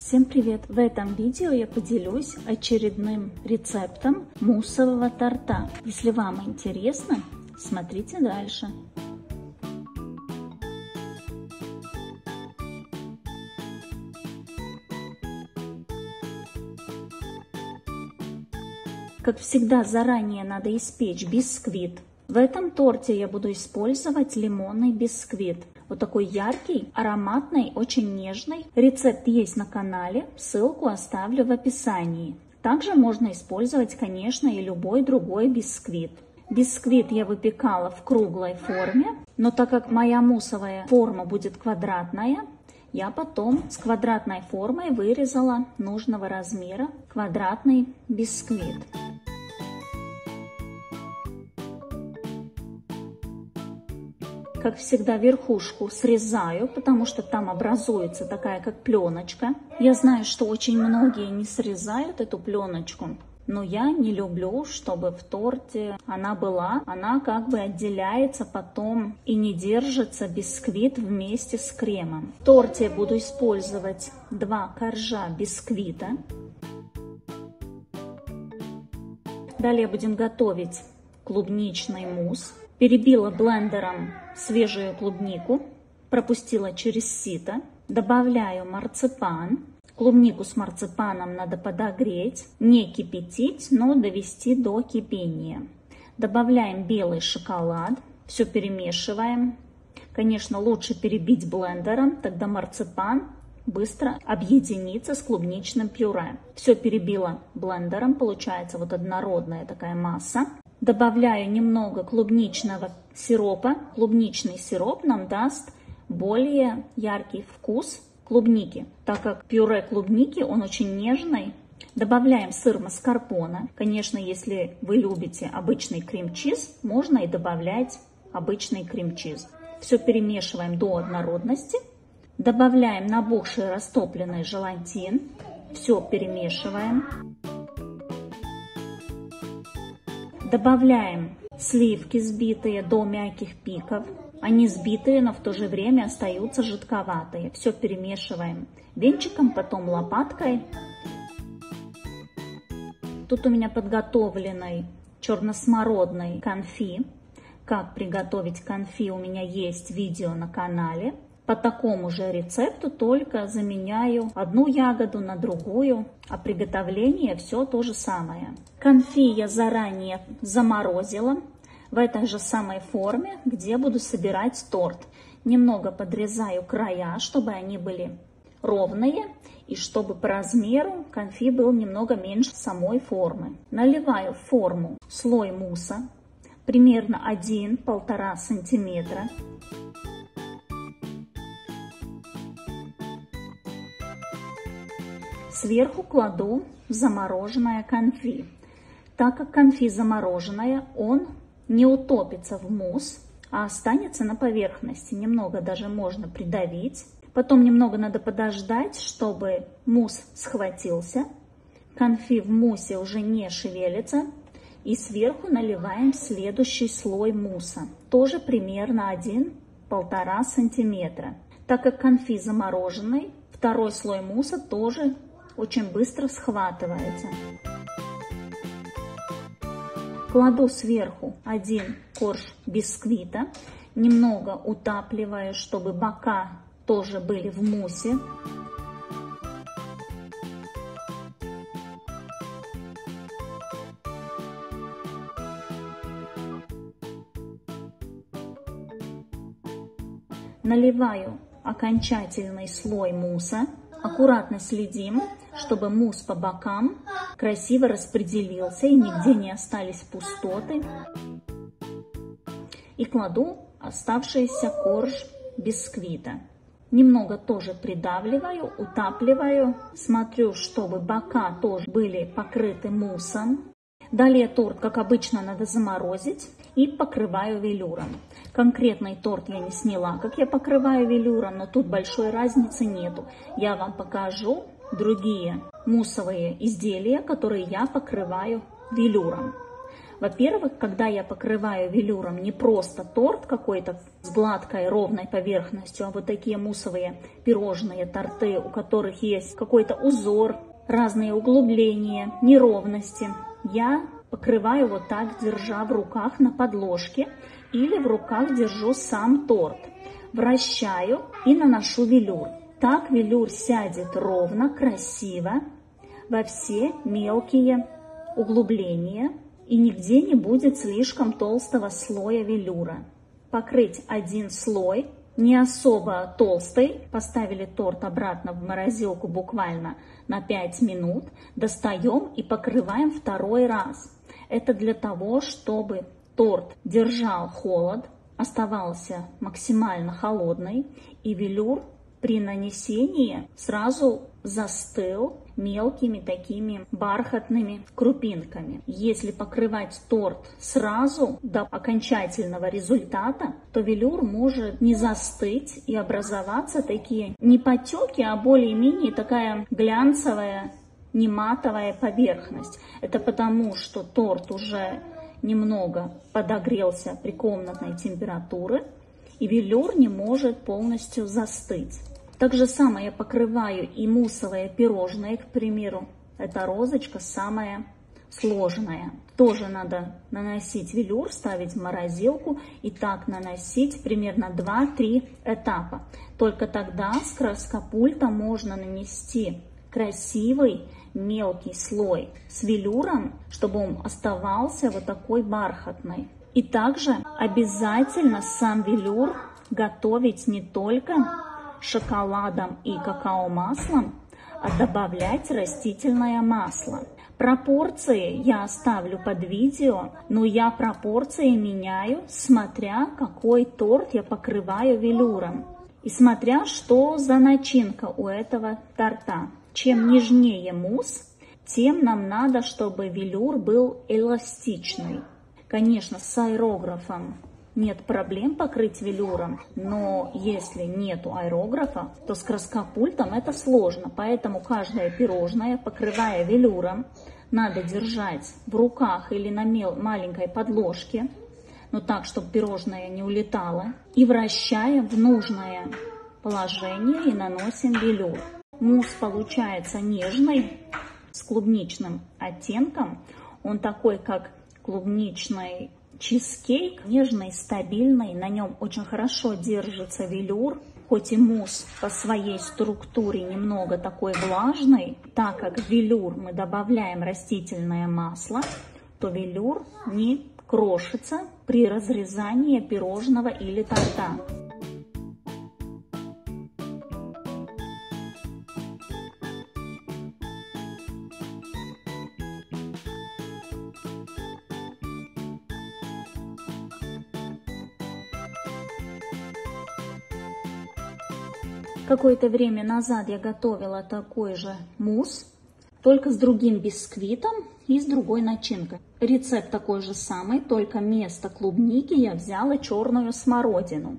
Всем привет! В этом видео я поделюсь очередным рецептом муссового торта. Если вам интересно, смотрите дальше. Как всегда, заранее надо испечь бисквит. В этом торте я буду использовать лимонный бисквит. Вот такой яркий, ароматный, очень нежный. Рецепт есть на канале, ссылку оставлю в описании. Также можно использовать, конечно, и любой другой бисквит. Бисквит я выпекала в круглой форме, но так как моя муссовая форма будет квадратная, я потом с квадратной формой вырезала нужного размера квадратный бисквит. Как всегда, верхушку срезаю, потому что там образуется такая как пленочка. Я знаю, что очень многие не срезают эту пленочку, но я не люблю, чтобы в торте она была. Она как бы отделяется потом и не держится бисквит вместе с кремом. В торте я буду использовать 2 коржа бисквита. Далее будем готовить клубничный мусс. Перебила блендером свежую клубнику, пропустила через сито. Добавляю марципан. Клубнику с марципаном надо подогреть, не кипятить, но довести до кипения. Добавляем белый шоколад, все перемешиваем. Конечно, лучше перебить блендером, тогда марципан быстро объединится с клубничным пюре. Все перебила блендером, получается вот однородная такая масса. Добавляю немного клубничного сиропа. Клубничный сироп нам даст более яркий вкус клубники, так как пюре клубники, он очень нежный. Добавляем сыр маскарпоне. Конечно, если вы любите обычный крем-чиз, можно и добавлять обычный крем-чиз. Все перемешиваем до однородности. Добавляем набухший растопленный желатин. Все перемешиваем. Добавляем сливки взбитые до мягких пиков. Они взбитые, но в то же время остаются жидковатые. Все перемешиваем венчиком, потом лопаткой. Тут у меня подготовленный черносмородный конфи. Как приготовить конфи, у меня есть видео на канале. По такому же рецепту, только заменяю одну ягоду на другую, а приготовление все то же самое. Конфи я заранее заморозила в этой же самой форме, где буду собирать торт. Немного подрезаю края, чтобы они были ровные и чтобы по размеру конфи был немного меньше самой формы. Наливаю в форму слой мусса, примерно 1–1,5 сантиметра. Сверху кладу замороженное конфи. Так как конфи замороженное, он не утопится в мусс, а останется на поверхности. Немного даже можно придавить. Потом немного надо подождать, чтобы мусс схватился. Конфи в муссе уже не шевелится. И сверху наливаем следующий слой мусса. Тоже примерно 1–1,5 сантиметра. Так как конфи замороженный, второй слой мусса тоже очень быстро схватывается. Кладу сверху 1 корж бисквита, немного утапливаю, чтобы бока тоже были в муссе. Наливаю окончательный слой мусса. Аккуратно следим, чтобы мусс по бокам красиво распределился и нигде не остались пустоты. И кладу оставшийся корж бисквита. Немного тоже придавливаю, утапливаю. Смотрю, чтобы бока тоже были покрыты муссом. Далее торт, как обычно, надо заморозить и покрываю велюром. Конкретный торт я не сняла, как я покрываю велюром, но тут большой разницы нету. Я вам покажу другие муссовые изделия, которые я покрываю велюром. Во-первых, когда я покрываю велюром не просто торт какой-то с гладкой ровной поверхностью, а вот такие муссовые пирожные, торты, у которых есть какой-то узор, разные углубления, неровности, я покрываю вот так, держа в руках на подложке или в руках держу сам торт. Вращаю и наношу велюр. Так велюр сядет ровно, красиво во все мелкие углубления и нигде не будет слишком толстого слоя велюра. Покрыть один слой, не особо толстый. Поставили торт обратно в морозилку буквально на 5 минут. Достаем и покрываем второй раз. Это для того, чтобы торт держал холод, оставался максимально холодный, и велюр при нанесении сразу застыл мелкими такими бархатными крупинками. Если покрывать торт сразу до окончательного результата, то велюр может не застыть и образоваться такие не потеки, а более-менее такая глянцевая, не матовая поверхность. Это потому, что торт уже немного подогрелся при комнатной температуре, и велюр не может полностью застыть. Так же самое я покрываю и муссовое пирожное, к примеру. Эта розочка самая сложная. Тоже надо наносить велюр, ставить в морозилку и так наносить примерно 2-3 этапа. Только тогда с краскопульта можно нанести красивый мелкий слой с велюром, чтобы он оставался вот такой бархатный. И также обязательно сам велюр готовить не только шоколадом и какао-маслом, а добавлять растительное масло. Пропорции я оставлю под видео, но я пропорции меняю, смотря какой торт я покрываю велюром. И смотря, что за начинка у этого торта. Чем нежнее мусс, тем нам надо, чтобы велюр был эластичный. Конечно, с аэрографом нет проблем покрыть велюром, но если нету аэрографа, то с краскопультом это сложно. Поэтому каждое пирожное, покрывая велюром, надо держать в руках или на маленькой подложке, но так, чтобы пирожное не улетало, и вращаем в нужное положение и наносим велюр. Мусс получается нежный, с клубничным оттенком. Он такой, как клубничный чизкейк, нежный, стабильный. На нем очень хорошо держится велюр. Хоть и мусс по своей структуре немного такой влажный, так как в велюр мы добавляем растительное масло, то велюр не крошится при разрезании пирожного или торта. Какое-то время назад я готовила такой же мусс, только с другим бисквитом и с другой начинкой. Рецепт такой же самый, только вместо клубники я взяла черную смородину.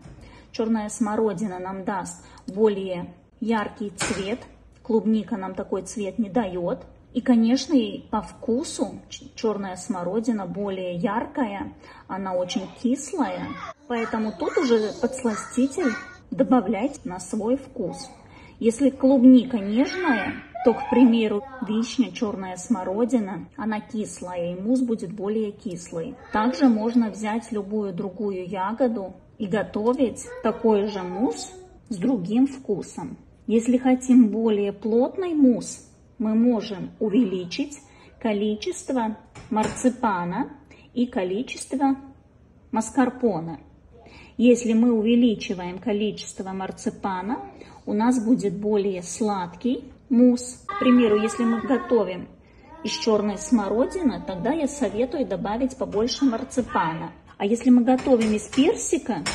Черная смородина нам даст более яркий цвет, клубника нам такой цвет не дает. И, конечно, и по вкусу черная смородина более яркая, она очень кислая, поэтому тут уже подсластитель добавлять на свой вкус. Если клубника нежная, то, к примеру, вишня, черная смородина, она кислая, и мусс будет более кислый. Также можно взять любую другую ягоду и готовить такой же мусс с другим вкусом. Если хотим более плотный мусс, мы можем увеличить количество марципана и количество маскарпоне. Если мы увеличиваем количество марципана, у нас будет более сладкий мусс. К примеру, если мы готовим из черной смородины, тогда я советую добавить побольше марципана. А если мы готовим из персика,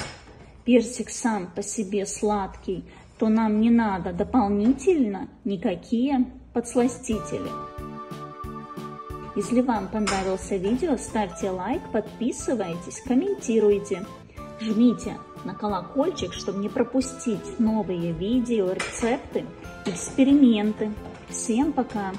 персик сам по себе сладкий, то нам не надо дополнительно никакие подсластители. Если вам понравилось видео, ставьте лайк, подписывайтесь, комментируйте. Жмите на колокольчик, чтобы не пропустить новые видео, рецепты, эксперименты. Всем пока!